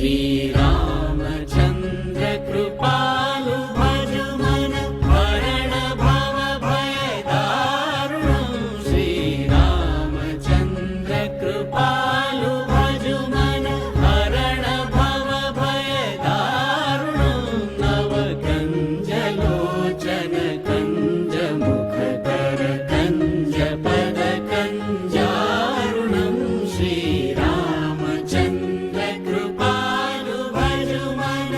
श्री रामचंद्र कृपालु भजु मन हरण भव भय दारुणं श्री रामचंद्र कृपालु भजु मन हरण भव भय दारुणं नव कंज लोचन कंज मुख कर कंज पद कंजारुणं श्री रामचंद्र कृपालु भजु मन।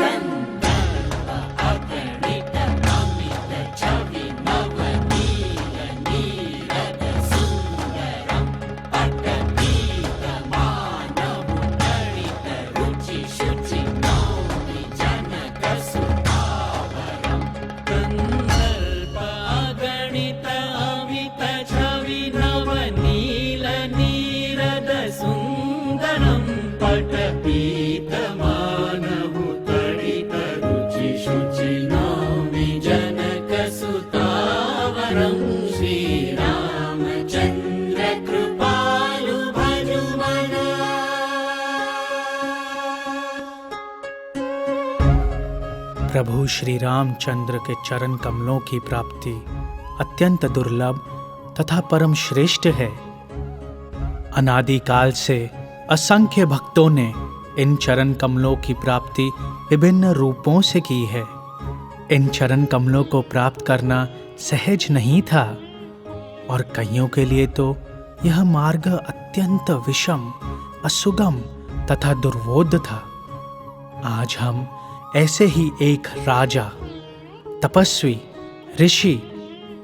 कंदर्प अगणित अमित छवि नवनील नीरद सुंदरम पटपीत मानव तड़ित रुचि शुचि नौमि जनक सुतावरम। कंदर्प अगणित अमित छवि नवनील नीरद सुंदरम पटपीत मानव तड़ित रुचि शुचि नौमि जनक सुतावरम श्री रामचंद्र कृपालु भजु मन। प्रभु श्री रामचंद्र के चरण कमलों की प्राप्ति अत्यंत दुर्लभ तथा परम श्रेष्ठ है। अनादिकाल से असंख्य भक्तों ने इन चरण कमलों की प्राप्ति विभिन्न रूपों से की है। इन चरण कमलों को प्राप्त करना सहज नहीं था और कईयों के लिए तो यह मार्ग अत्यंत विषम, असुगम तथा दुर्बोध था। आज हम ऐसे ही एक राजा, तपस्वी, ऋषि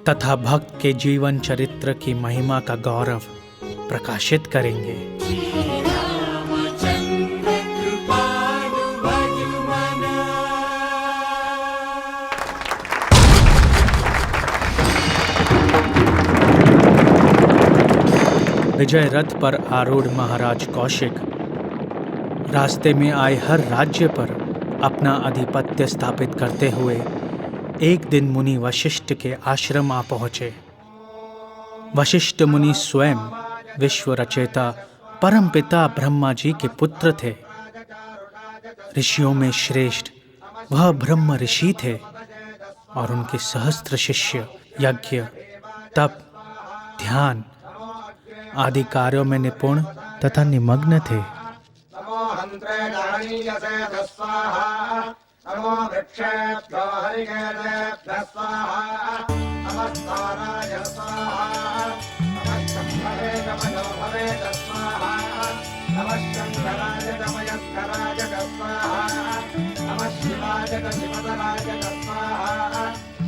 तथा भक्त के जीवन चरित्र की महिमा का गौरव प्रकाशित करेंगे। रामचंद्र कृपालु भजु मन। विजय रथ पर आरूढ़ महाराज कौशिक रास्ते में आए हर राज्य पर अपना आधिपत्य स्थापित करते हुए एक दिन मुनि वशिष्ठ के आश्रम आ पहुंचे। वशिष्ठ मुनि स्वयं विश्व रचयिता परमपिता ब्रह्मा जी के पुत्र थे। ऋषियों में श्रेष्ठ वह ब्रह्म ऋषि थे और उनके सहस्त्र शिष्य यज्ञ, तप, ध्यान आदि कार्यों में निपुण तथा निमग्न थे। नमो हन्त्रे गणनीयसे स्वाहा नमो वृक्षेभ्यो हरिकेलेभ्यः स्वाहा नमस्काराय स्वाहा नमः शम्भवे नमो भवेत स्वाहा नमः शङ्कराय नमयस्कराय स्वाहा नमः शिवाय शिवतराय स्वाहा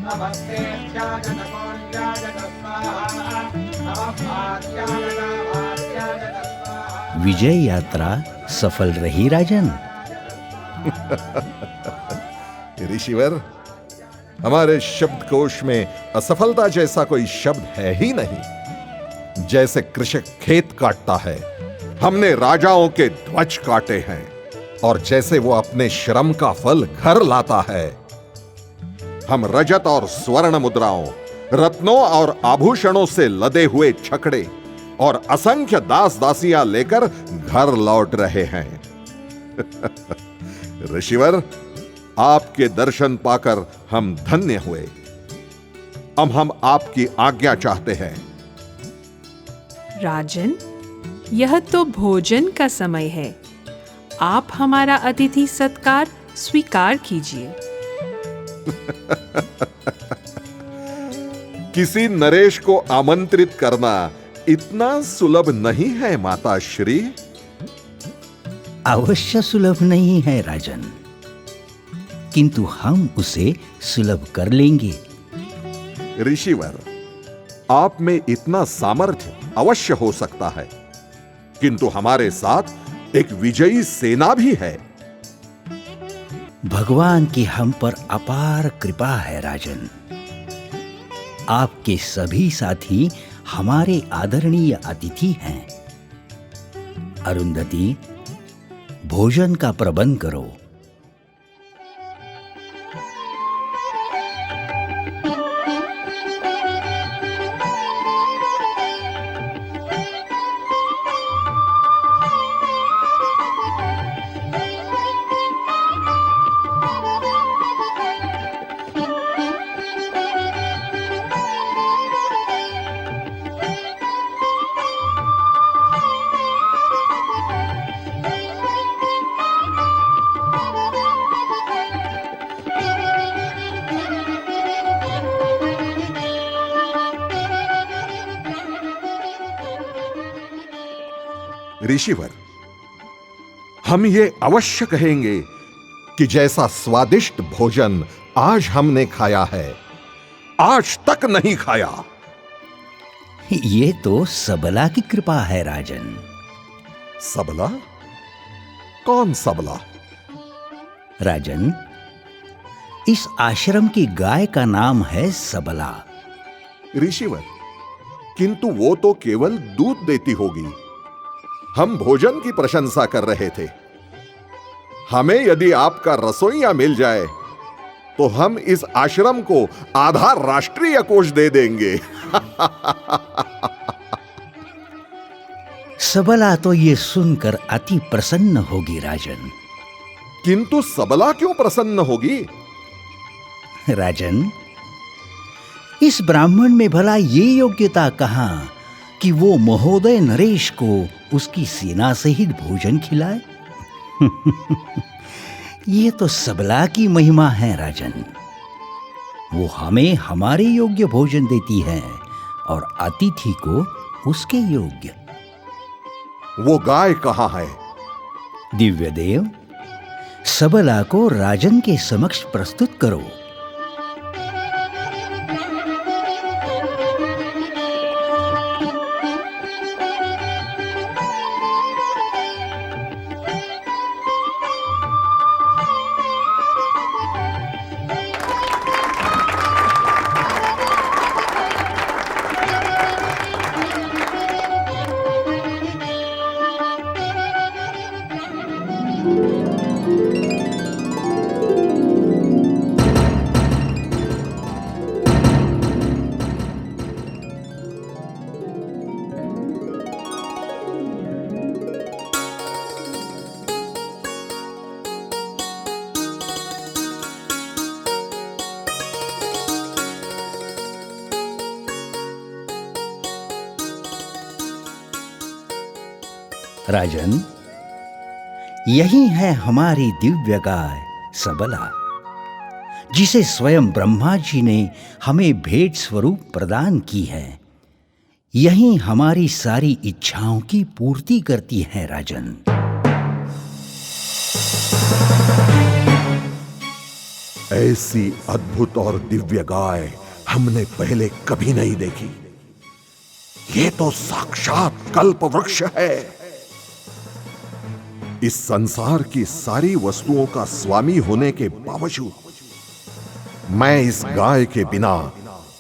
नमस्तेभ्याय नमोऽन्याय स्वाहा नमः भाग्याय भाग्याय स्वाहा। विजय यात्रा सफल रही राजन। ऋषिवर, हमारे शब्दकोश में असफलता जैसा कोई शब्द है ही नहीं। जैसे कृषक खेत काटता है, हमने राजाओं के ध्वज काटे हैं, और जैसे वो अपने श्रम का फल घर लाता है, हम रजत और स्वर्ण मुद्राओं, रत्नों और आभूषणों से लदे हुए छकड़े और असंख्य दास दासियां लेकर घर लौट रहे हैं। ऋषिवर, आपके दर्शन पाकर हम धन्य हुए। अब हम आपकी आज्ञा चाहते हैं। राजन, यह तो भोजन का समय है। आप हमारा अतिथि सत्कार स्वीकार कीजिए। किसी नरेश को आमंत्रित करना इतना सुलभ नहीं है माता श्री। अवश्य सुलभ नहीं है राजन, किंतु हम उसे सुलभ कर लेंगे। ऋषिवर, आप में इतना सामर्थ्य अवश्य हो सकता है, किंतु हमारे साथ एक विजयी सेना भी है। भगवान की हम पर अपार कृपा है राजन। आपके सभी साथी हमारे आदरणीय अतिथि हैं। अरुंधति, भोजन का प्रबंध करो। ऋषिवर, हम ये अवश्य कहेंगे कि जैसा स्वादिष्ट भोजन आज हमने खाया है, आज तक नहीं खाया। ये तो सबला की कृपा है राजन। सबला? कौन सबला? राजन, इस आश्रम की गाय का नाम है सबला। ऋषिवर, किंतु वो तो केवल दूध देती होगी। हम भोजन की प्रशंसा कर रहे थे। हमें यदि आपका रसोइया मिल जाए तो हम इस आश्रम को आधा राष्ट्रीय कोष दे देंगे। सबला तो ये सुनकर अति प्रसन्न होगी राजन। किंतु सबला क्यों प्रसन्न होगी? राजन, इस ब्राह्मण में भला ये योग्यता कहां कि वो महोदय नरेश को उसकी सेना सहित भोजन खिलाए? ये तो सबला की महिमा है राजन। वो हमें हमारे योग्य भोजन देती है और अतिथि को उसके योग्य। वो गाय कहां है? दिव्यदेव, सबला को राजन के समक्ष प्रस्तुत करो। राजन, यही है हमारी दिव्य गाय सबला, जिसे स्वयं ब्रह्मा जी ने हमें भेंट स्वरूप प्रदान की है। यही हमारी सारी इच्छाओं की पूर्ति करती है राजन। ऐसी अद्भुत और दिव्य गाय हमने पहले कभी नहीं देखी। ये तो साक्षात कल्प वृक्ष है। इस संसार की सारी वस्तुओं का स्वामी होने के बावजूद मैं इस गाय के बिना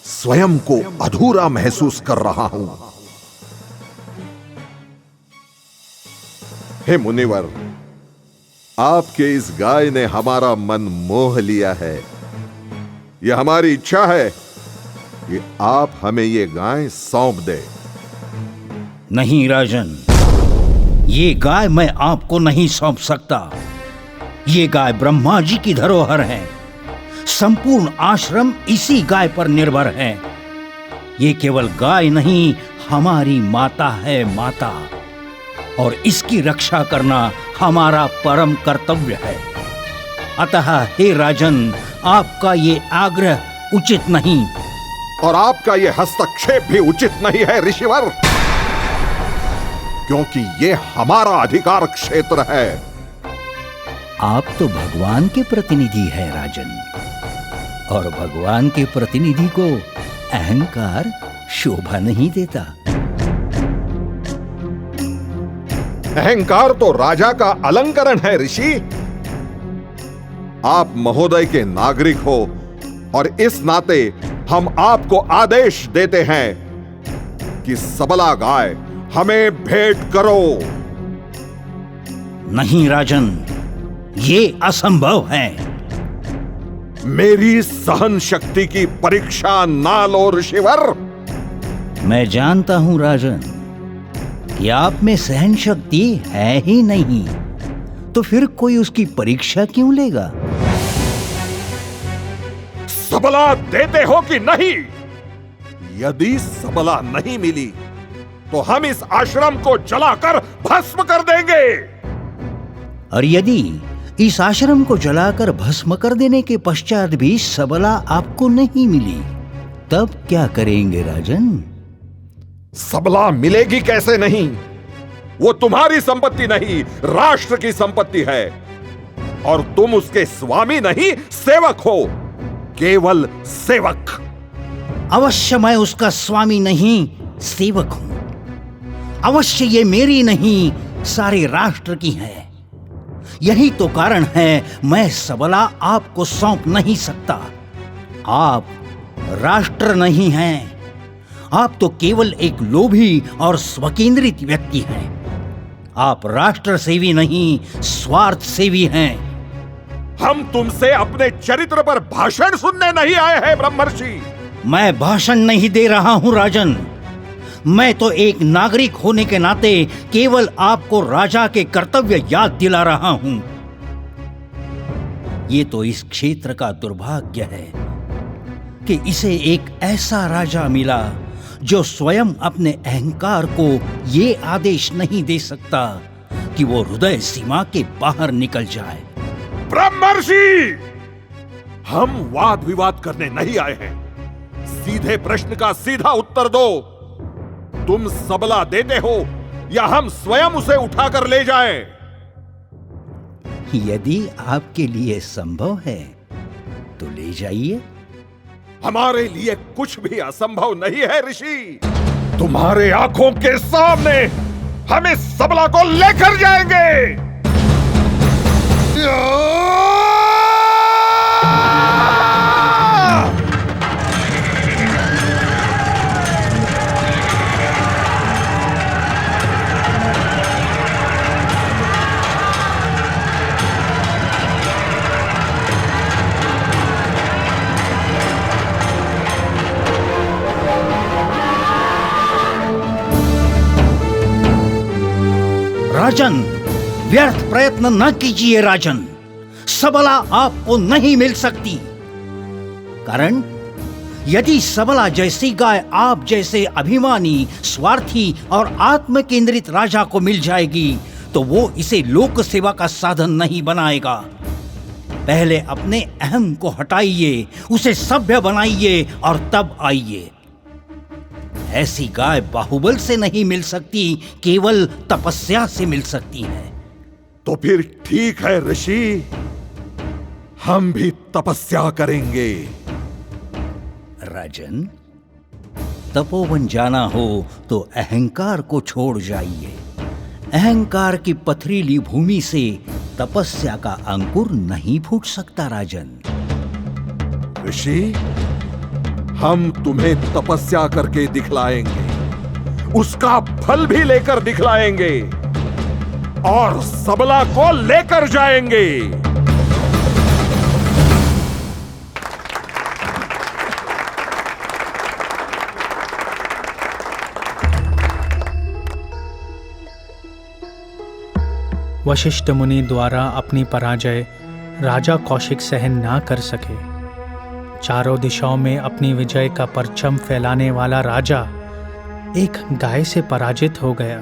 स्वयं को अधूरा महसूस कर रहा हूं। हे मुनिवर, आपके इस गाय ने हमारा मन मोह लिया है। यह हमारी इच्छा है कि आप हमें यह गाय सौंप दे। नहीं राजन, ये गाय मैं आपको नहीं सौंप सकता। ये गाय ब्रह्मा जी की धरोहर है। संपूर्ण आश्रम इसी गाय पर निर्भर है। ये केवल गाय नहीं, हमारी माता है, माता। और इसकी रक्षा करना हमारा परम कर्तव्य है। अतः हे राजन, आपका ये आग्रह उचित नहीं। और आपका ये हस्तक्षेप भी उचित नहीं है ऋषिवर, क्योंकि ये हमारा अधिकार क्षेत्र है। आप तो भगवान के प्रतिनिधि हैं राजन, और भगवान के प्रतिनिधि को अहंकार शोभा नहीं देता। अहंकार तो राजा का अलंकरण है ऋषि। आप महोदय के नागरिक हो और इस नाते हम आपको आदेश देते हैं कि सबला गाय हमें भेंट करो। नहीं राजन, ये असंभव है। मेरी सहन शक्ति की परीक्षा ना लो ऋषिवर। मैं जानता हूं राजन कि आप में सहन शक्ति है ही नहीं, तो फिर कोई उसकी परीक्षा क्यों लेगा? सबला देते हो कि नहीं? यदि सबला नहीं मिली तो हम इस आश्रम को जलाकर भस्म कर देंगे। और यदि इस आश्रम को जलाकर भस्म कर देने के पश्चात भी सबला आपको नहीं मिली, तब क्या करेंगे राजन? सबला मिलेगी कैसे नहीं? वो तुम्हारी संपत्ति नहीं, राष्ट्र की संपत्ति है। और तुम उसके स्वामी नहीं, सेवक हो, केवल सेवक। अवश्य मैं उसका स्वामी नहीं, सेवक हूं। अवश्य ये मेरी नहीं, सारे राष्ट्र की है। यही तो कारण है मैं सबला आपको सौंप नहीं सकता। आप राष्ट्र नहीं हैं, आप तो केवल एक लोभी और स्वकेंद्रित व्यक्ति हैं। आप राष्ट्र सेवी नहीं, स्वार्थ सेवी हैं। हम तुमसे अपने चरित्र पर भाषण सुनने नहीं आए हैं ब्रह्मर्षि। मैं भाषण नहीं दे रहा हूं राजन। मैं तो एक नागरिक होने के नाते केवल आपको राजा के कर्तव्य याद दिला रहा हूं। ये तो इस क्षेत्र का दुर्भाग्य है कि इसे एक ऐसा राजा मिला जो स्वयं अपने अहंकार को ये आदेश नहीं दे सकता कि वो हृदय सीमा के बाहर निकल जाए। ब्रह्मर्षि, हम वाद विवाद करने नहीं आए हैं। सीधे प्रश्न का सीधा उत्तर दो। तुम सबला देते हो या हम स्वयं उसे उठाकर ले जाएं? यदि आपके लिए संभव है तो ले जाइए। हमारे लिए कुछ भी असंभव नहीं है ऋषि। तुम्हारे आंखों के सामने हम इस सबला को लेकर जाएंगे। राजन, व्यर्थ प्रयत्न न कीजिए राजन। सबला आपको नहीं मिल सकती। कारण यदि सबला जैसी गाय आप जैसे अभिमानी, स्वार्थी और आत्म केंद्रित राजा को मिल जाएगी तो वो इसे लोक सेवा का साधन नहीं बनाएगा। पहले अपने अहम को हटाइए, उसे सभ्य बनाइए और तब आइए। ऐसी गाय बाहुबल से नहीं मिल सकती, केवल तपस्या से मिल सकती है। तो फिर ठीक है ऋषि, हम भी तपस्या करेंगे। राजन, तपोवन जाना हो तो अहंकार को छोड़ जाइए। अहंकार की पथरीली भूमि से तपस्या का अंकुर नहीं फूट सकता राजन। ऋषि, हम तुम्हें तपस्या करके दिखलाएंगे, उसका फल भी लेकर दिखलाएंगे और सबला को लेकर जाएंगे। वशिष्ठ मुनि द्वारा अपनी पराजय राजा कौशिक सहन ना कर सके। चारों दिशाओं में अपनी विजय का परचम फैलाने वाला राजा एक गाय से पराजित हो गया।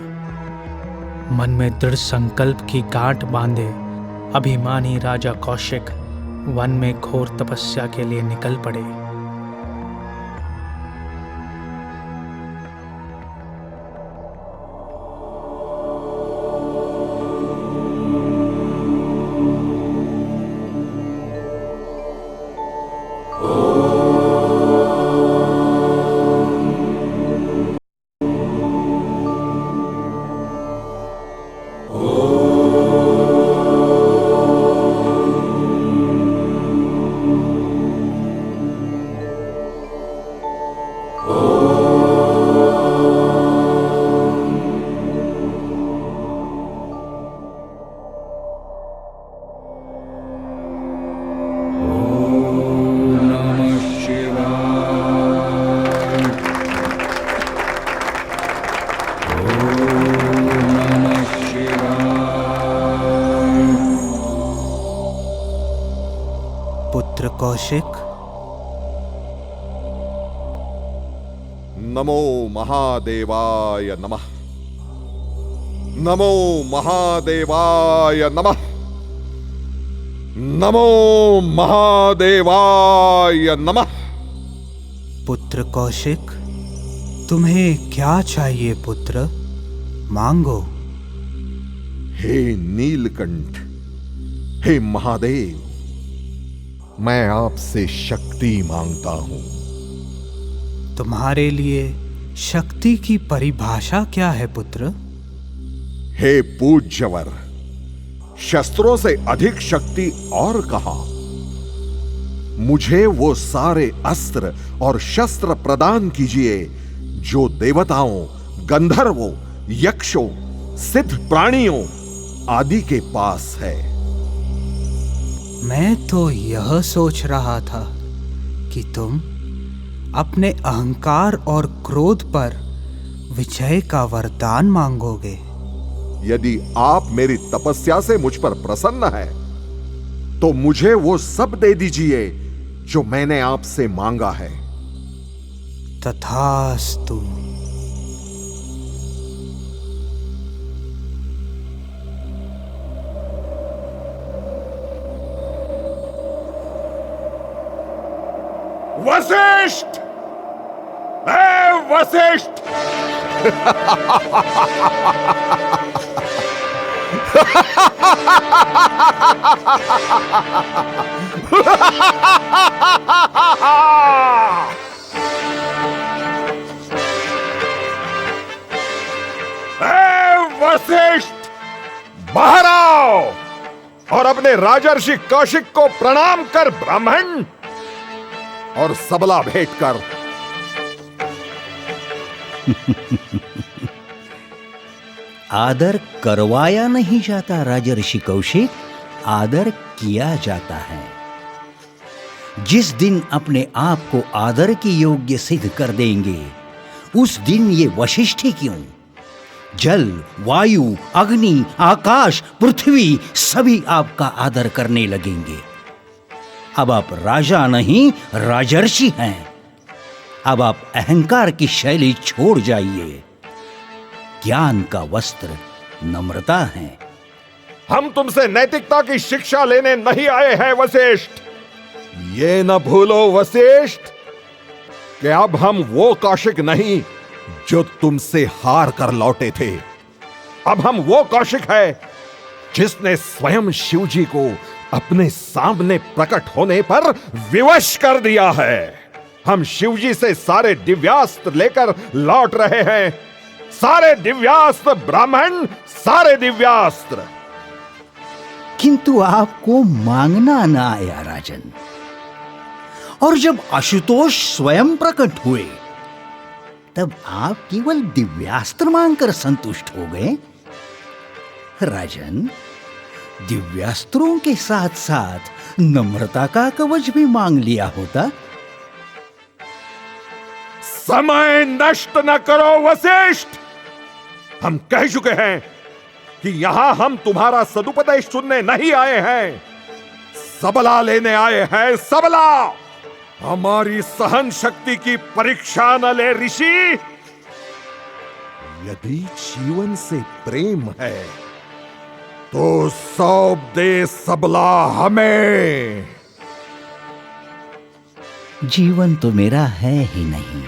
मन में दृढ़ संकल्प की गांठ बांधे अभिमानी राजा कौशिक वन में घोर तपस्या के लिए निकल पड़े। पुत्र कौशिक, नमो महादेवाय नमः। नमो महादेवाय नमः। नमो महादेवाय नमः। पुत्र कौशिक, तुम्हें क्या चाहिए पुत्र? मांगो। हे नीलकंठ, हे महादेव, मैं आपसे शक्ति मांगता हूं। तुम्हारे लिए शक्ति की परिभाषा क्या है पुत्र? हे पूज्यवर, शस्त्रों से अधिक शक्ति और कहां? मुझे वो सारे अस्त्र और शस्त्र प्रदान कीजिए जो देवताओं, गंधर्वों, यक्षों, सिद्ध प्राणियों आदि के पास है। मैं तो यह सोच रहा था कि तुम अपने अहंकार और क्रोध पर विजय का वरदान मांगोगे। यदि आप मेरी तपस्या से मुझ पर प्रसन्न है तो मुझे वो सब दे दीजिए जो मैंने आपसे मांगा है। तथास्तु। वशिष्ठ, हे वशिष्ठ! हे वशिष्ठ, बाहर आओ और अपने राजर्षि कौशिक को प्रणाम कर ब्राह्मण, और सबला भेंट कर। आदर करवाया नहीं जाता राजर्षि कौशिक, आदर किया जाता है। जिस दिन अपने आप को आदर के योग्य सिद्ध कर देंगे, उस दिन ये वशिष्ठ ही क्यों, जल, वायु, अग्नि, आकाश, पृथ्वी सभी आपका आदर करने लगेंगे। अब आप राजा नहीं, राजर्षि हैं। अब आप अहंकार की शैली छोड़ जाइए। ज्ञान का वस्त्र नम्रता है। हम तुमसे नैतिकता की शिक्षा लेने नहीं आए हैं वशिष्ठ। ये न भूलो वशिष्ठ कि अब हम वो कौशिक नहीं जो तुमसे हार कर लौटे थे। अब हम वो कौशिक है जिसने स्वयं शिवजी को अपने सामने प्रकट होने पर विवश कर दिया है। हम शिवजी से सारे दिव्यास्त्र लेकर लौट रहे हैं। सारे दिव्यास्त्र ब्राह्मण, सारे दिव्यास्त्र। किंतु आपको मांगना ना आया राजन। और जब आशुतोष स्वयं प्रकट हुए तब आप केवल दिव्यास्त्र मांगकर संतुष्ट हो गए। राजन, दिव्यास्त्रों के साथ साथ नम्रता का कवच भी मांग लिया होता। समय नष्ट न करो वशिष्ठ। हम कह चुके हैं कि यहां हम तुम्हारा सदुपदेश सुनने नहीं आए हैं, सबला लेने आए हैं। सबला। हमारी सहन शक्ति की परीक्षा न ले ऋषि। यदि जीवन से प्रेम है तो सौंप दे सबला हमें। जीवन तो मेरा है ही नहीं,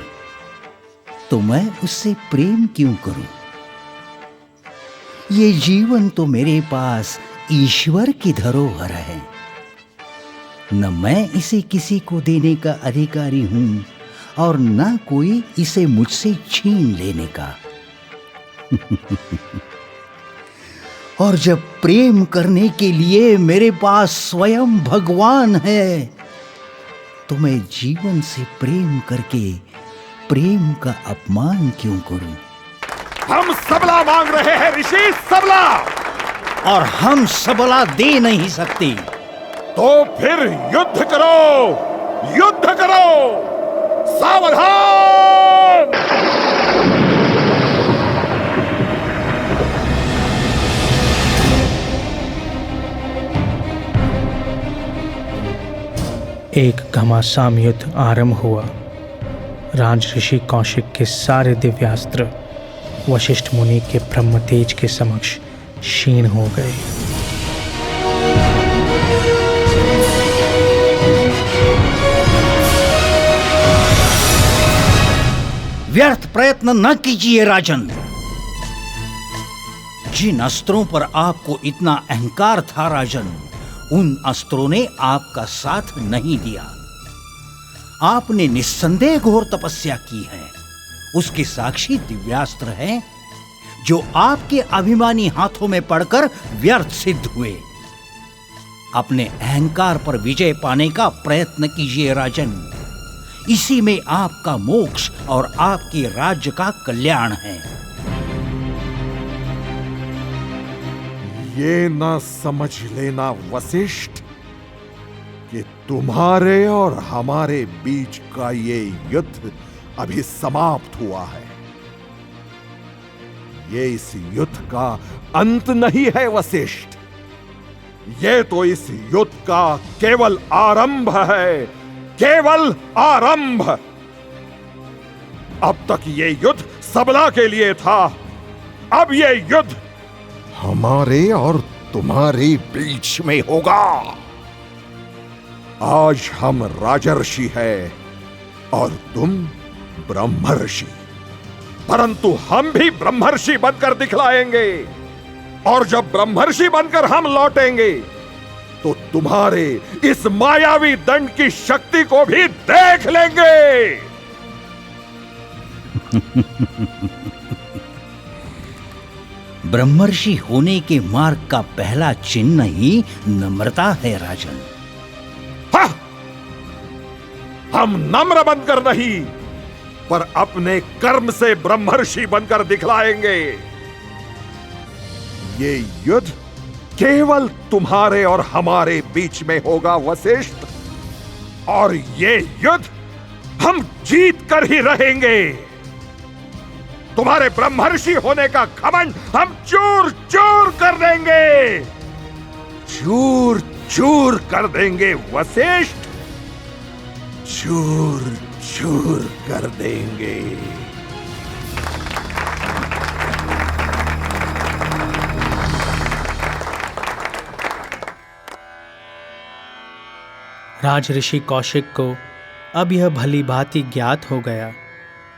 तो मैं उससे प्रेम क्यों करूं? ये जीवन तो मेरे पास ईश्वर की धरोहर है। न मैं इसे किसी को देने का अधिकारी हूं और न कोई इसे मुझसे छीन लेने का। और जब प्रेम करने के लिए मेरे पास स्वयं भगवान है, तो मैं जीवन से प्रेम करके प्रेम का अपमान क्यों करूं? हम सबला मांग रहे हैं ऋषि, सबला। और हम सबला दे नहीं सकते। तो फिर युद्ध करो, युद्ध करो। सावधान। एक घमासान युद्ध आरंभ हुआ। राजऋषि कौशिक के सारे दिव्यास्त्र वशिष्ठ मुनि के ब्रह्म तेज के समक्ष क्षीण हो गए। व्यर्थ प्रयत्न न कीजिए राजन। जिन अस्त्रों पर आपको इतना अहंकार था राजन, उन अस्त्रों ने आपका साथ नहीं दिया। आपने निस्संदेह घोर तपस्या की है, उसके साक्षी दिव्यास्त्र हैं जो आपके अभिमानी हाथों में पड़कर व्यर्थ सिद्ध हुए। अपने अहंकार पर विजय पाने का प्रयत्न कीजिए राजन, इसी में आपका मोक्ष और आपके राज्य का कल्याण है। ये ना समझ लेना वशिष्ठ कि तुम्हारे और हमारे बीच का ये युद्ध अभी समाप्त हुआ है। ये इस युद्ध का अंत नहीं है वशिष्ठ, ये तो इस युद्ध का केवल आरंभ है, केवल आरंभ। अब तक ये युद्ध सबला के लिए था, अब ये युद्ध हमारे और तुम्हारे बीच में होगा। आज हम राजर्षि हैं और तुम ब्रह्मर्षि, परंतु हम भी ब्रह्मर्षि बनकर दिखलाएंगे, और जब ब्रह्मर्षि बनकर हम लौटेंगे तो तुम्हारे इस मायावी दंड की शक्ति को भी देख लेंगे। ब्रह्मर्षि होने के मार्ग का पहला चिन्ह ही नम्रता है राजन। हाँ, हम नम्र बनकर नहीं, पर अपने कर्म से ब्रह्मर्षि बनकर दिखलाएंगे। ये युद्ध केवल तुम्हारे और हमारे बीच में होगा वशिष्ठ, और ये युद्ध हम जीत कर ही रहेंगे। तुम्हारे ब्रह्मर्षि होने का घमंड हम चूर चूर कर देंगे, चूर चूर कर देंगे वशिष्ठ, चूर चूर कर देंगे। राजऋषि कौशिक को अब यह भली भांति ज्ञात हो गया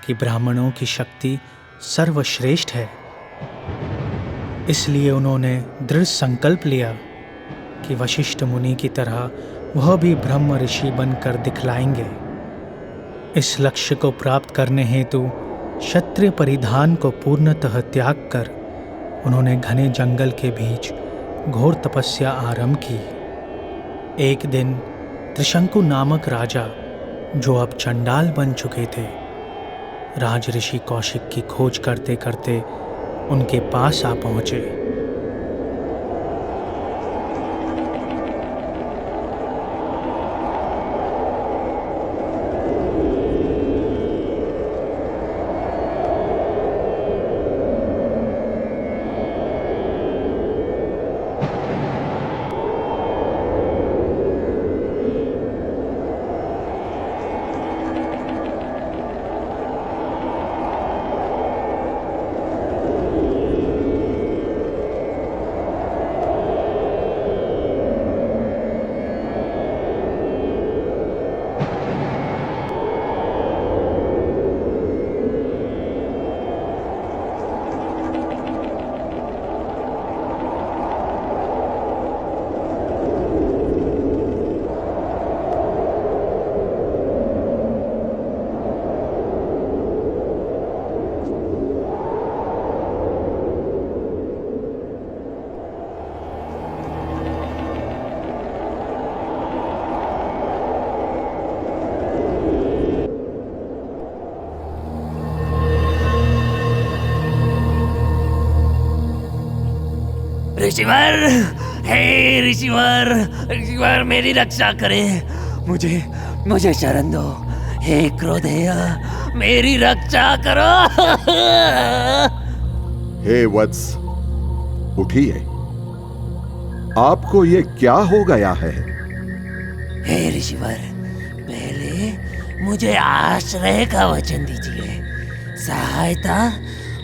कि ब्राह्मणों की शक्ति सर्वश्रेष्ठ है। इसलिए उन्होंने दृढ़ संकल्प लिया कि वशिष्ठ मुनि की तरह वह भी ब्रह्म ऋषि बनकर दिखलाएंगे। इस लक्ष्य को प्राप्त करने हेतु क्षत्रिय परिधान को पूर्णतः त्याग कर उन्होंने घने जंगल के बीच घोर तपस्या आरंभ की। एक दिन त्रिशंकु नामक राजा, जो अब चंडाल बन चुके थे, राजऋषि कौशिक की खोज करते करते उनके पास आ पहुंचे। ऋषिवर, हे ऋषिवर, ऋषिवर मेरी रक्षा करे, मुझे शरण दो। हे क्रोधेय, मेरी रक्षा करो। हे वत्स, उठिए, आपको ये क्या हो गया है? हे ऋषिवर, पहले मुझे आश्रय का वचन दीजिए, सहायता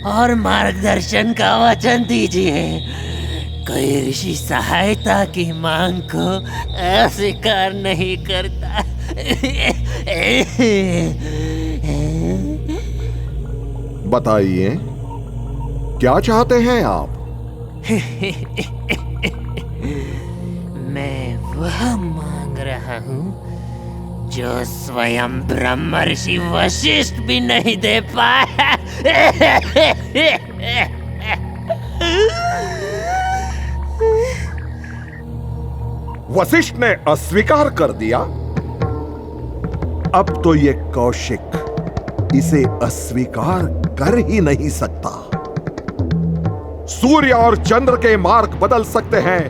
और मार्गदर्शन का वचन दीजिए। कोई ऋषि सहायता की मांग को अस्वीकार नहीं करता। बताइए, क्या चाहते हैं आप? मैं वह मांग रहा हूँ जो स्वयं ब्रह्मर्षि वशिष्ठ भी नहीं दे पाया। वशिष्ठ ने अस्वीकार कर दिया। अब तो ये कौशिक इसे अस्वीकार कर ही नहीं सकता। सूर्य और चंद्र के मार्ग बदल सकते हैं,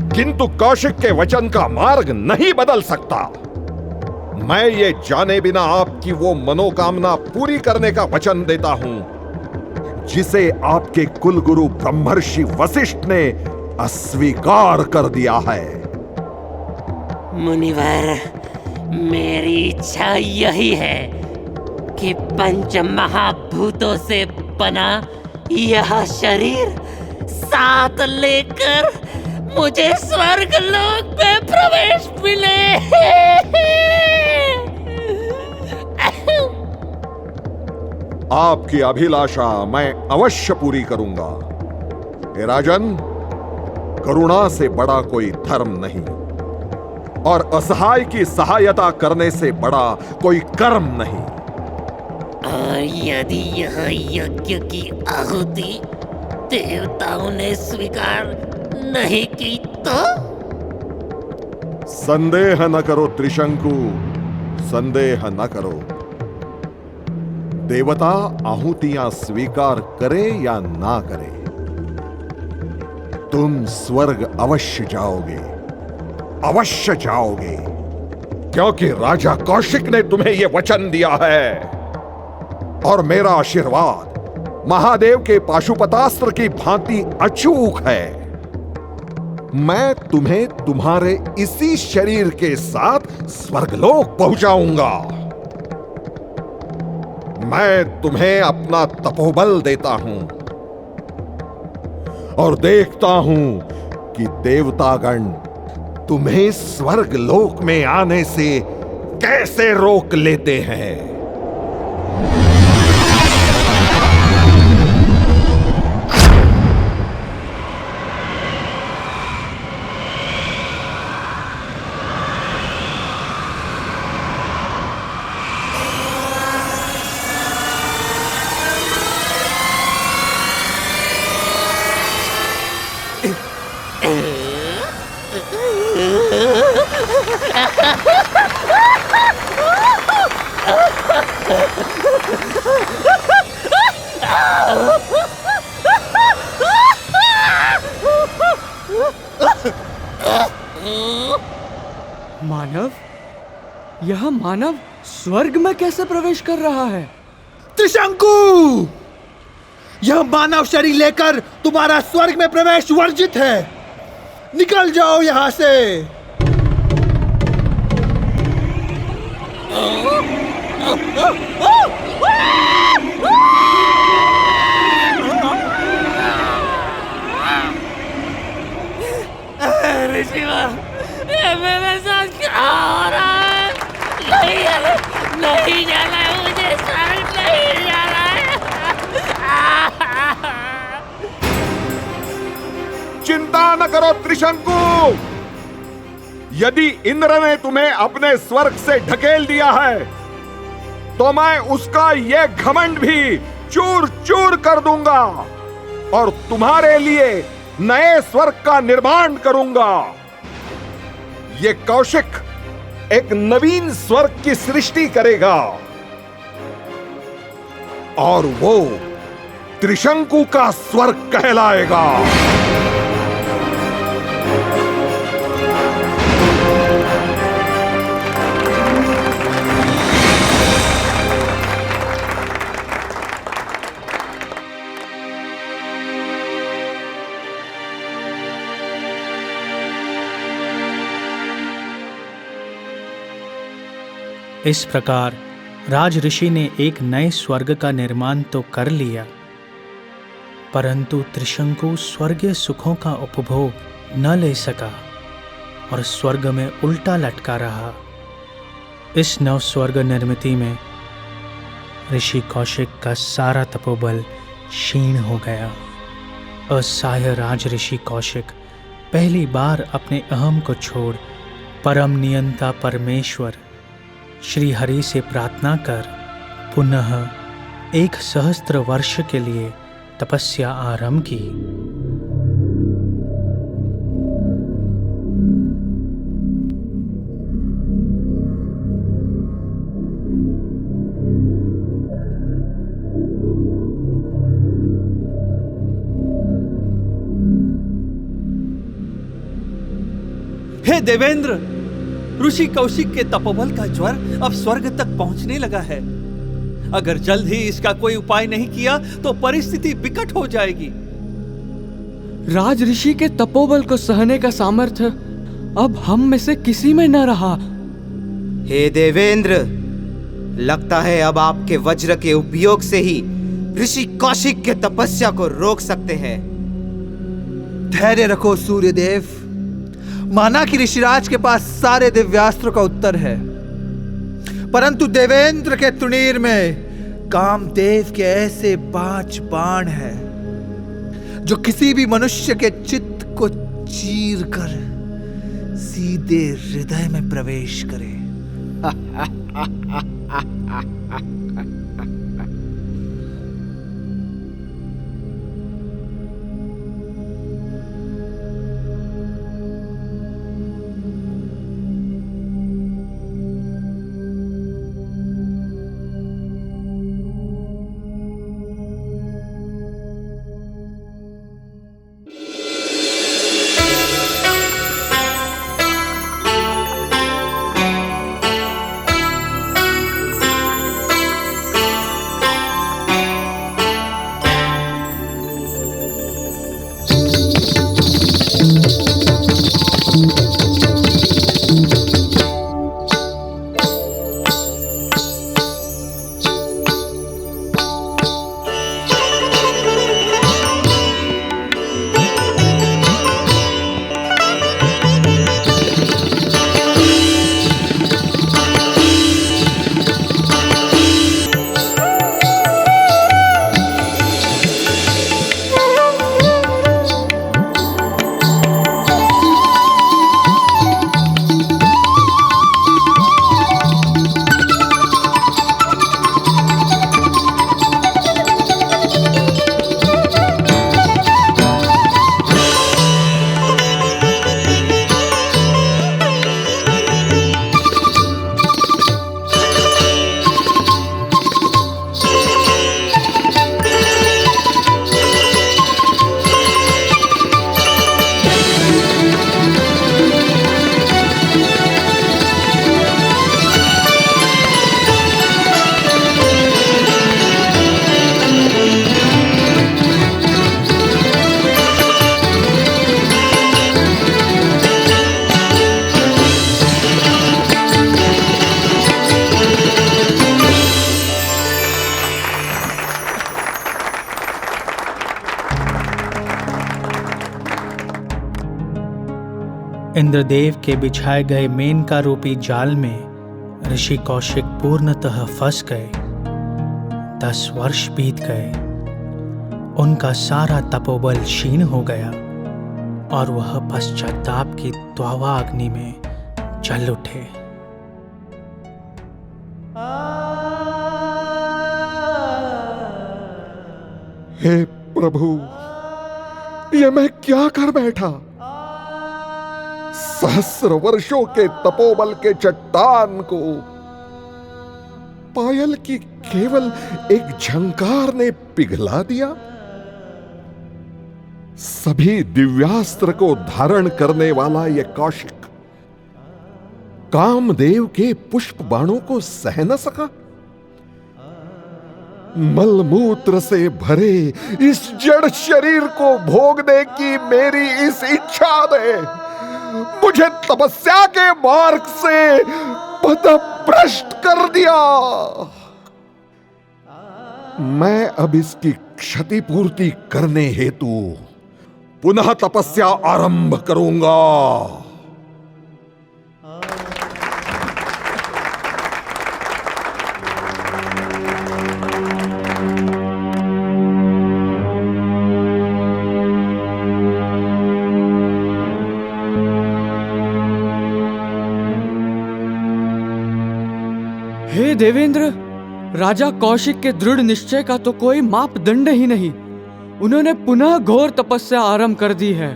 किंतु कौशिक के वचन का मार्ग नहीं बदल सकता। मैं ये जाने बिना आपकी वो मनोकामना पूरी करने का वचन देता हूं जिसे आपके कुलगुरु ब्रह्मर्षि वशिष्ठ ने अस्वीकार कर दिया है। मुनिवर, मेरी इच्छा यही है कि पंच महाभूतों से बना यह शरीर साथ लेकर मुझे स्वर्ग लोक में प्रवेश मिले। आपकी अभिलाषा मैं अवश्य पूरी करूंगा। हे राजन, करुणा से बड़ा कोई धर्म नहीं और असहाय की सहायता करने से बड़ा कोई कर्म नहीं। और यदि यह यज्ञ की आहुति देवताओं ने स्वीकार नहीं की तो? संदेह न करो त्रिशंकु, संदेह न करो। देवता आहुतियां स्वीकार करे या ना करे, तुम स्वर्ग अवश्य जाओगे, अवश्य जाओगे, क्योंकि राजा कौशिक ने तुम्हें यह वचन दिया है। और मेरा आशीर्वाद महादेव के पाशुपतास्त्र की भांति अचूक है। मैं तुम्हें तुम्हारे इसी शरीर के साथ स्वर्गलोक पहुंचाऊंगा। मैं तुम्हें अपना तपोबल देता हूं और देखता हूं कि देवतागण तुम्हें स्वर्गलोक में आने से कैसे रोक लेते हैं। मानव, यह मानव स्वर्ग में कैसे प्रवेश कर रहा है? त्रिशंकु, यह मानव शरीर लेकर तुम्हारा स्वर्ग में प्रवेश वर्जित है। निकल जाओ यहां से। ऋषिवर, ये मेरे साथ क्या हो रहा है? नहीं जाना है, मुझे स्वर्ग नहीं जाना है। चिंता न करो त्रिशंकु, यदि इंद्र ने तुम्हें अपने स्वर्ग से ढकेल दिया है तो मैं उसका यह घमंड भी चूर चूर कर दूंगा और तुम्हारे लिए नए स्वर्ग का निर्माण करूंगा। ये कौशिक एक नवीन स्वर्ग की सृष्टि करेगा और वो त्रिशंकु का स्वर्ग कहलाएगा। इस प्रकार राज ऋषि ने एक नए स्वर्ग का निर्माण तो कर लिया, परंतु त्रिशंकु स्वर्गीय सुखों का उपभोग न ले सका और स्वर्ग में उल्टा लटका रहा। इस नव स्वर्ग निर्मिति में ऋषि कौशिक का सारा तपोबल क्षीण हो गया असहाय राज ऋषि कौशिक पहली बार अपने अहम को छोड़ परम नियंता परमेश्वर श्री हरि से प्रार्थना कर पुनः 1 सहस्त्र वर्ष के लिए तपस्या आरंभ की। हे देवेंद्र, ऋषि कौशिक के तपोबल का ज्वर अब स्वर्ग तक पहुंचने लगा है। अगर जल्द ही इसका कोई उपाय नहीं किया तो परिस्थिति विकट हो जाएगी। राज ऋषि के तपोबल को सहने का सामर्थ्य अब हम में से किसी में न रहा। हे देवेंद्र, लगता है अब आपके वज्र के उपयोग से ही ऋषि कौशिक के तपस्या को रोक सकते हैं। धैर्य रखो सूर्यदेव। माना कि ऋषिराज के पास सारे दिव्यास्त्रों का उत्तर है, परंतु देवेंद्र के तुणीर में कामदेव के ऐसे 5 बाण हैं जो किसी भी मनुष्य के चित्त को चीर कर सीधे हृदय में प्रवेश करे। इंद्रदेव के बिछाए गए मेनका रूपी जाल में ऋषि कौशिक पूर्णतः फंस गए। 10 वर्ष बीत गए। उनका सारा तपोबल क्षीण हो गया और वह पश्चाताप की त्वावा अग्नि में जल उठे। हे प्रभु, ये मैं क्या कर बैठा? सहस्र वर्षों के तपोबल के चट्टान को पायल की केवल एक झंकार ने पिघला दिया। सभी दिव्यास्त्र को धारण करने वाला यह कौशिक कामदेव के पुष्प बाणों को सह न सका। मलमूत्र से भरे इस जड़ शरीर को भोगने की मेरी इस इच्छा ने मुझे तपस्या के मार्ग से पथभ्रष्ट कर दिया। मैं अब इसकी क्षतिपूर्ति करने हेतु पुनः तपस्या आरंभ करूंगा। हे देवेंद्र, राजा कौशिक के दृढ़ निश्चय का तो कोई मापदंड ही नहीं। उन्होंने पुनः घोर तपस्या आरंभ कर दी है।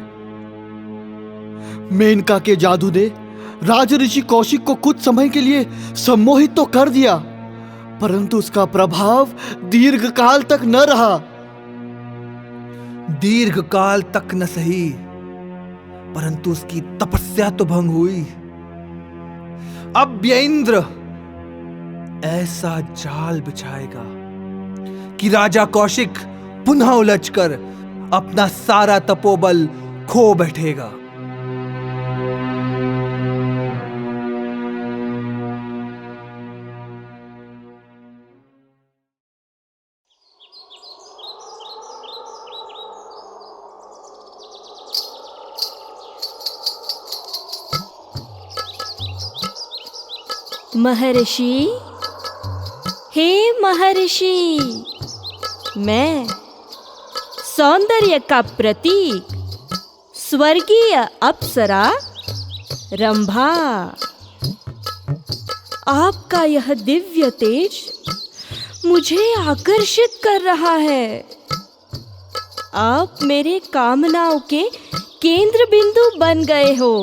मेनका के जादू ने राज ऋषि कौशिक को कुछ समय के लिए सम्मोहित तो कर दिया, परंतु उसका प्रभाव दीर्घ काल तक न रहा। दीर्घ काल तक न सही, परंतु उसकी तपस्या तो भंग हुई। अब इंद्र ऐसा जाल बिछाएगा कि राजा कौशिक पुनः उलझकर अपना सारा तपोबल खो बैठेगा। महर्षि, हे महर्षि, मैं सौंदर्य का प्रतीक स्वर्गीय अप्सरा रंभा, आपका यह दिव्य तेज मुझे आकर्षित कर रहा है। आप मेरे कामनाओं के केंद्र बिंदु बन गए हो।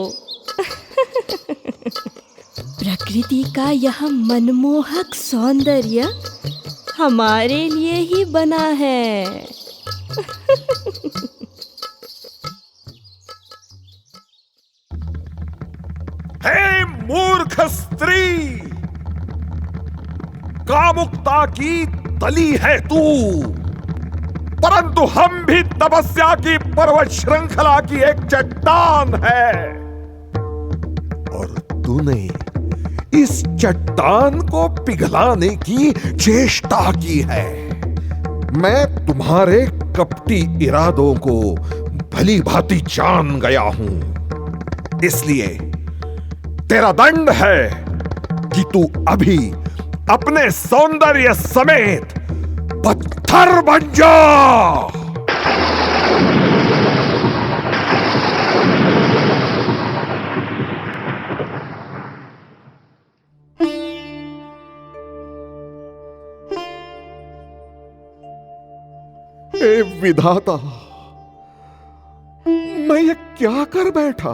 प्रकृति का यह मनमोहक सौंदर्य हमारे लिए ही बना है। हे मूर्ख स्त्री, कामुकता की तली है तू, परंतु हम भी तपस्या की पर्वत श्रृंखला की एक चट्टान है, और तूने इस चट्टान को पिघलाने की चेष्टा की है। मैं तुम्हारे कपटी इरादों को भली भांति जान गया हूं, इसलिए तेरा दंड है कि तू अभी अपने सौंदर्य समेत पत्थर बन जा। हे विधाता, मैं ये क्या कर बैठा?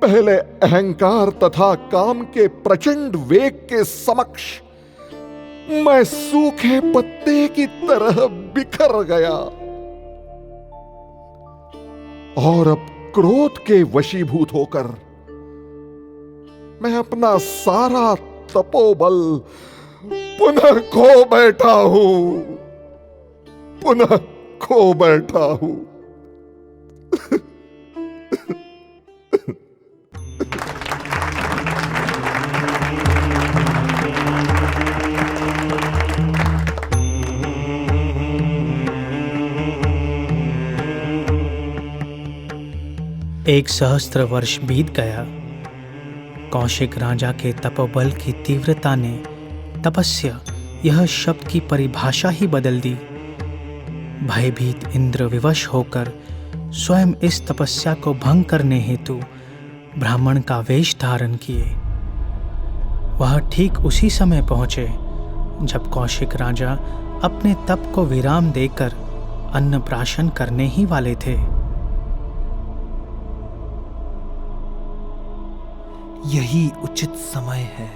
पहले अहंकार तथा काम के प्रचंड वेग के समक्ष मैं सूखे पत्ते की तरह बिखर गया, और अब क्रोध के वशीभूत होकर मैं अपना सारा तपोबल पुनः खो बैठा हूं, पुनः खो बैठा हूं। एक सहस्त्र वर्ष बीत गया। कौशिक राजा के तपोबल की तीव्रता ने तपस्या यह शब्द की परिभाषा ही बदल दी। भयभीत इंद्र विवश होकर स्वयं इस तपस्या को भंग करने हेतु ब्राह्मण का वेश धारण किए। वह ठीक उसी समय पहुंचे जब कौशिक राजा अपने तप को विराम देकर अन्नप्राशन करने ही वाले थे। यही उचित समय है।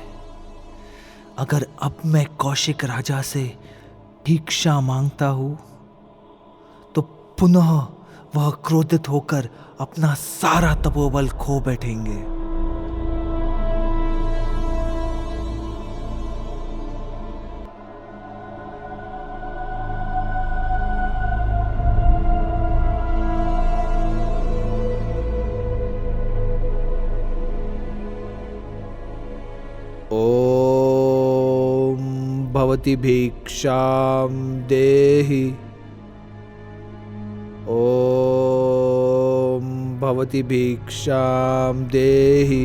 अगर अब मैं कौशिक राजा से भिक्षा मांगता हूं तो पुनः वह क्रोधित होकर अपना सारा तपोबल खो बैठेंगे। भवति भिक्षां देहि। ओम भवति भिक्षां देहि।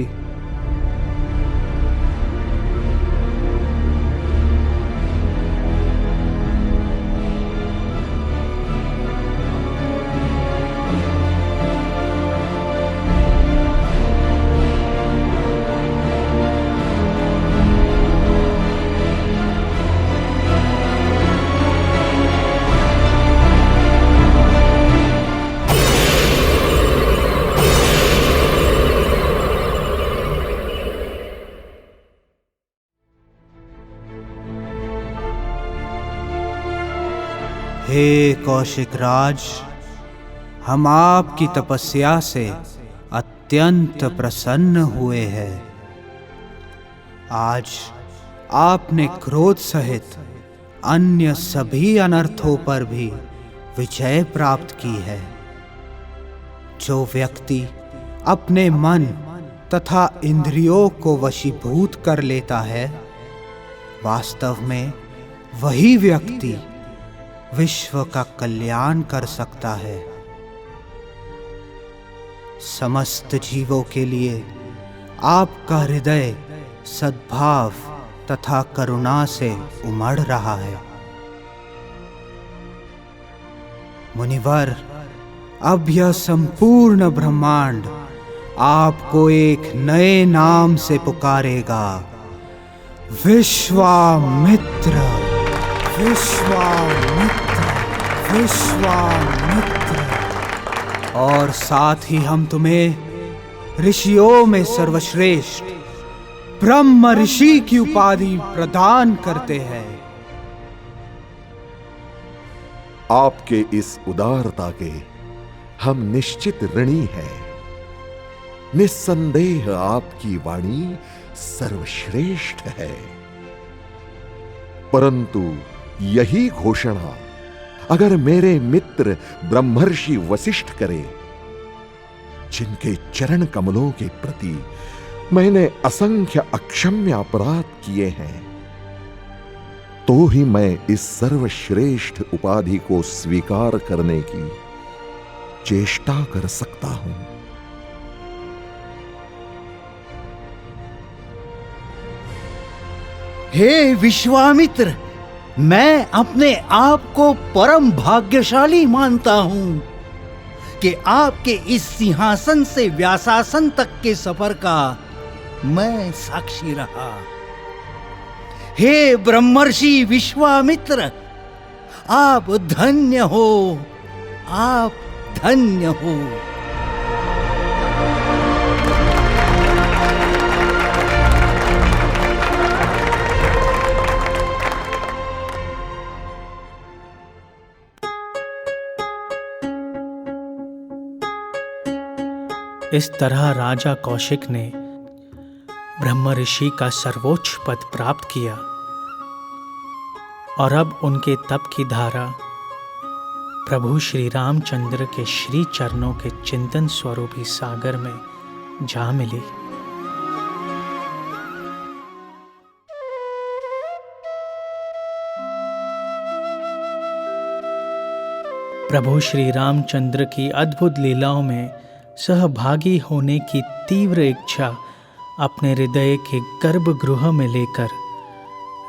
हे कौशिक राज, हम आपकी तपस्या से अत्यंत प्रसन्न हुए हैं। आज आपने क्रोध सहित अन्य सभी अनर्थों पर भी विजय प्राप्त की है। जो व्यक्ति अपने मन तथा इंद्रियों को वशीभूत कर लेता है, वास्तव में वही व्यक्ति विश्व का कल्याण कर सकता है। समस्त जीवों के लिए आपका हृदय सद्भाव तथा करुणा से उमड़ रहा है। मुनिवर, अब यह संपूर्ण ब्रह्मांड आपको एक नए नाम से पुकारेगा, विश्वामित्र, विश्वामित्र, विश्वामित्र। और साथ ही हम तुम्हें ऋषियों में सर्वश्रेष्ठ ब्रह्म ऋषि की उपाधि प्रदान करते हैं। आपके इस उदारता के हम निश्चित ऋणी हैं। निस्संदेह आपकी वाणी सर्वश्रेष्ठ है, परंतु यही घोषणा अगर मेरे मित्र ब्रह्मर्षि वशिष्ठ करे, जिनके चरण कमलों के प्रति मैंने असंख्य अक्षम्य अपराध किए हैं, तो ही मैं इस सर्वश्रेष्ठ उपाधि को स्वीकार करने की चेष्टा कर सकता हूं। हे विश्वामित्र, मैं अपने आप को परम भाग्यशाली मानता हूं कि आपके इस सिंहासन से व्यासासन तक के सफर का मैं साक्षी रहा। हे ब्रह्मर्षि विश्वामित्र, आप धन्य हो, आप धन्य हो। इस तरह राजा कौशिक ने ब्रह्म ऋषि का सर्वोच्च पद प्राप्त किया और अब उनके तप की धारा प्रभु श्री रामचंद्र के श्री चरणों के चिंतन स्वरूपी सागर में जा मिली। प्रभु श्री रामचंद्र की अद्भुत लीलाओं में सहभागी होने की तीव्र इच्छा अपने हृदय के गर्भगृह में लेकर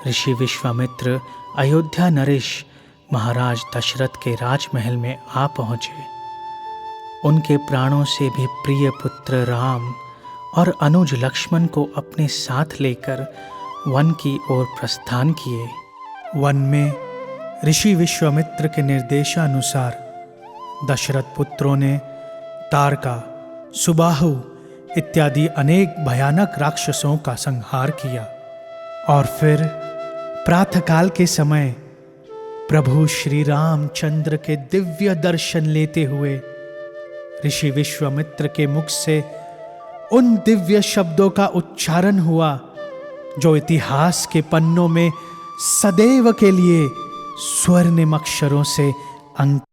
ऋषि विश्वामित्र अयोध्या नरेश महाराज दशरथ के राजमहल में आ पहुँचे। उनके प्राणों से भी प्रिय पुत्र राम और अनुज लक्ष्मण को अपने साथ लेकर वन की ओर प्रस्थान किए। वन में ऋषि विश्वामित्र के निर्देशानुसार दशरथ पुत्रों ने तारका, सुबाहु इत्यादि अनेक भयानक राक्षसों का संहार किया और फिर प्रातःकाल के समय प्रभु श्री रामचंद्र के दिव्य दर्शन लेते हुए ऋषि विश्वामित्र के मुख से उन दिव्य शब्दों का उच्चारण हुआ जो इतिहास के पन्नों में सदैव के लिए स्वर्णिम अक्षरों से अंकित।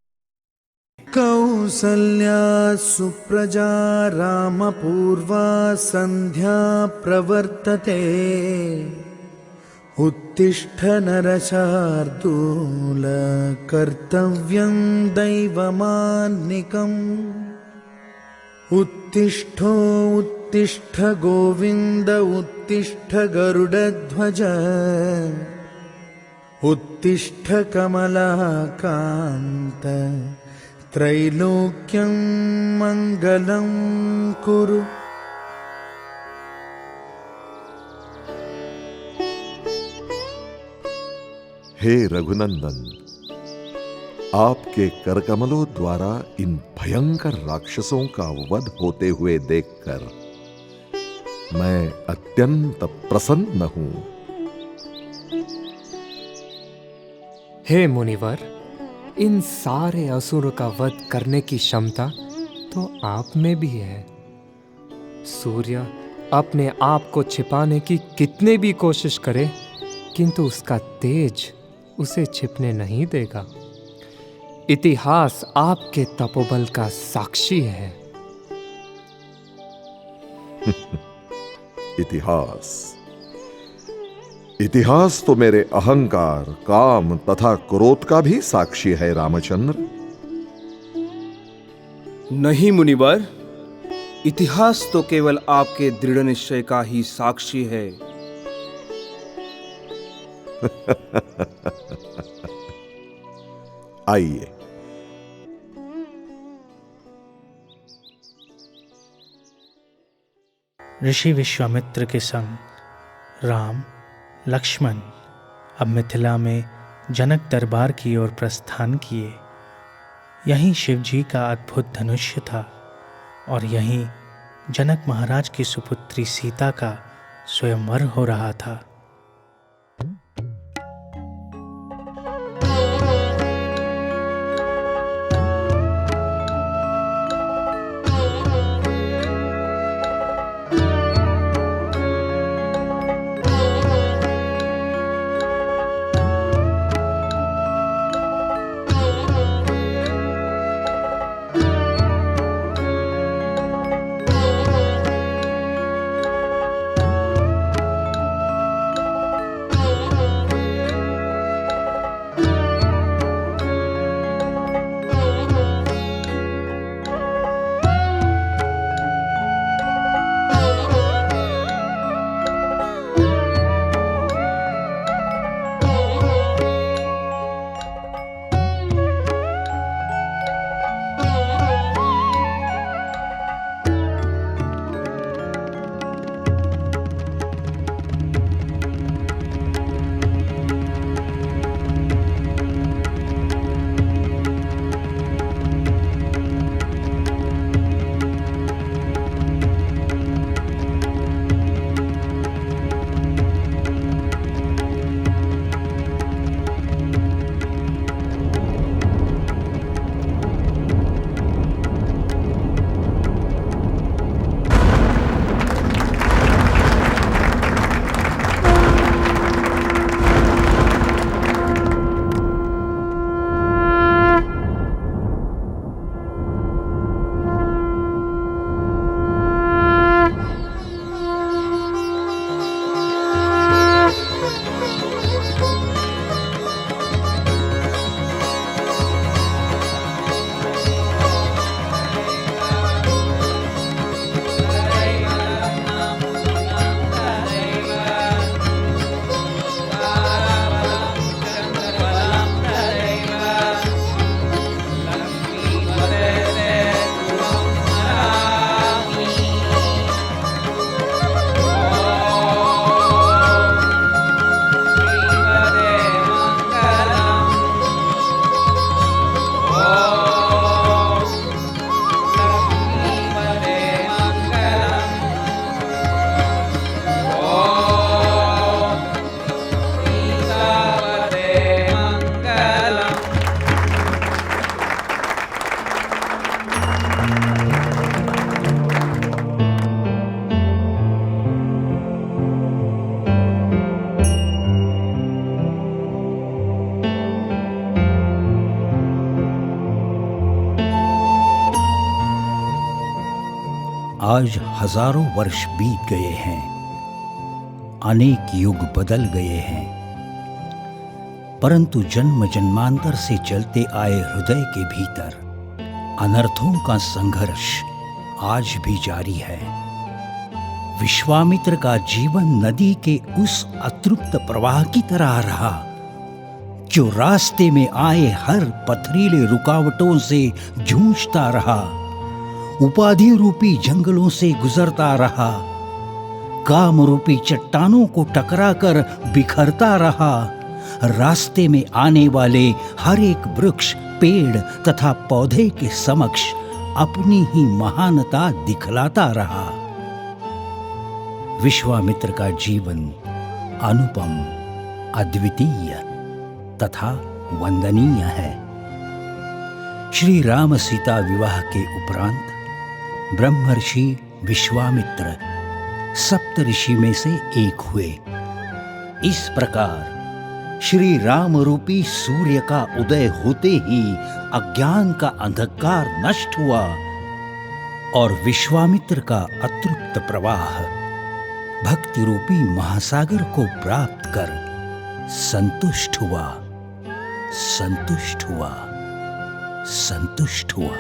कौसल्या सुप्रजा रामपूर्वा संध्या प्रवर्तते, उत्तिष्ठ नरशार्दूल कर्तव्यं दैवमान्निकम्। उत्तिष्ठो उत्तिष्ठ गोविन्द उत्तिष्ठ गरुडध्वज, उत्तिष्ठ कमलाकान्त त्रैलोक्यं मंगलं कुरु। हे रघुनंदन, आपके करकमलों द्वारा इन भयंकर राक्षसों का वध होते हुए देखकर मैं अत्यंत प्रसन्न हूं। हे मुनिवर, इन सारे असुरों का वध करने की क्षमता तो आप में भी है। सूर्य अपने आप को छिपाने की कितने भी कोशिश करे, किंतु उसका तेज उसे छिपने नहीं देगा। इतिहास आपके तपोबल का साक्षी है। इतिहास तो मेरे अहंकार, काम तथा क्रोध का भी साक्षी है रामचंद्र। नहीं मुनिवर, इतिहास तो केवल आपके दृढ़ निश्चय का ही साक्षी है। आइए। ऋषि विश्वामित्र के संग राम लक्ष्मण अब मिथिला में जनक दरबार की ओर प्रस्थान किए। यहीं शिवजी का अद्भुत धनुष्य था और यहीं जनक महाराज की सुपुत्री सीता का स्वयंवर हो रहा था। आज हजारों वर्ष बीत गए हैं, अनेक युग बदल गए हैं, परंतु जन्म जन्मांतर से चलते आए हृदय के भीतर अनर्थों का संघर्ष आज भी जारी है। विश्वामित्र का जीवन नदी के उस अतृप्त प्रवाह की तरह रहा जो रास्ते में आए हर पथरीले रुकावटों से जूझता रहा, उपाधि रूपी जंगलों से गुजरता रहा, काम रूपी चट्टानों को टकराकर बिखरता रहा, रास्ते में आने वाले हर एक वृक्ष, पेड़ तथा पौधे के समक्ष अपनी ही महानता दिखलाता रहा। विश्वामित्र का जीवन अनुपम, अद्वितीय तथा वंदनीय है। श्री राम सीता विवाह के उपरांत ब्रह्मर्षि विश्वामित्र सप्तऋषि में से एक हुए। इस प्रकार श्री राम रूपी सूर्य का उदय होते ही अज्ञान का अंधकार नष्ट हुआ और विश्वामित्र का अतृप्त प्रवाह भक्ति रूपी महासागर को प्राप्त कर संतुष्ट हुआ, संतुष्ट हुआ, संतुष्ट हुआ।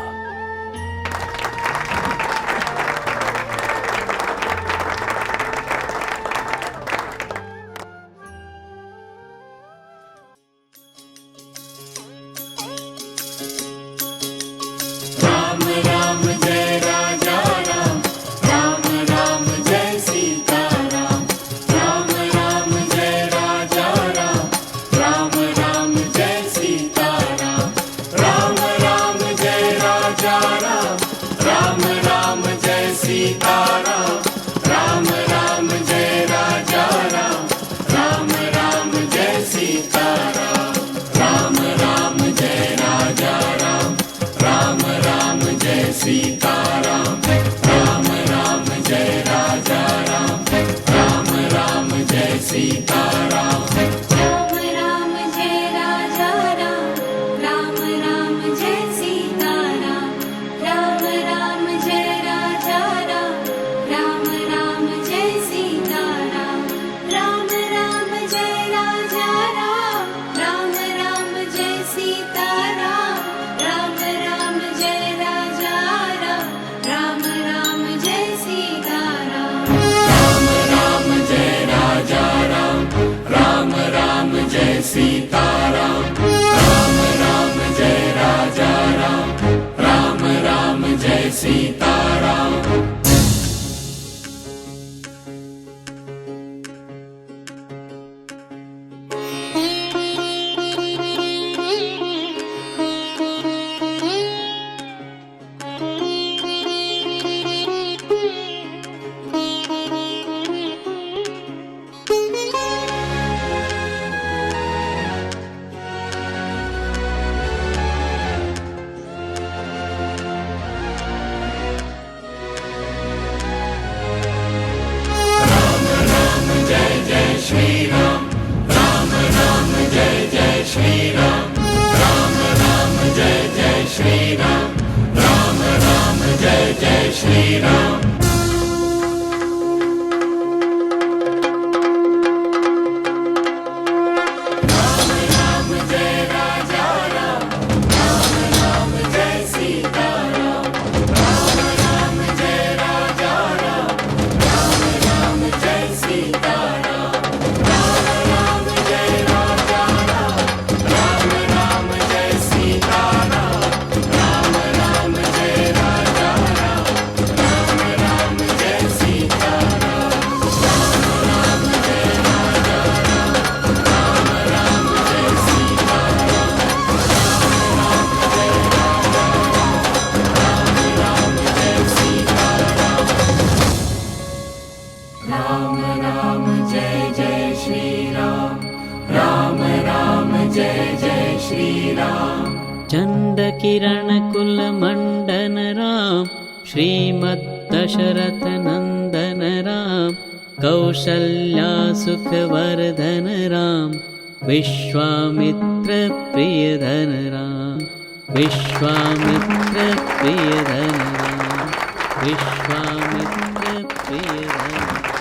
चंड किरण कुल मंडन राम, श्रीमद् दशरथ नंदन राम, कौशल्या सुख वर्धन राम, विश्वामित्र प्रियधन राम, विश्वामित्र प्रियधन राम, विश्वामित्र प्रियधन।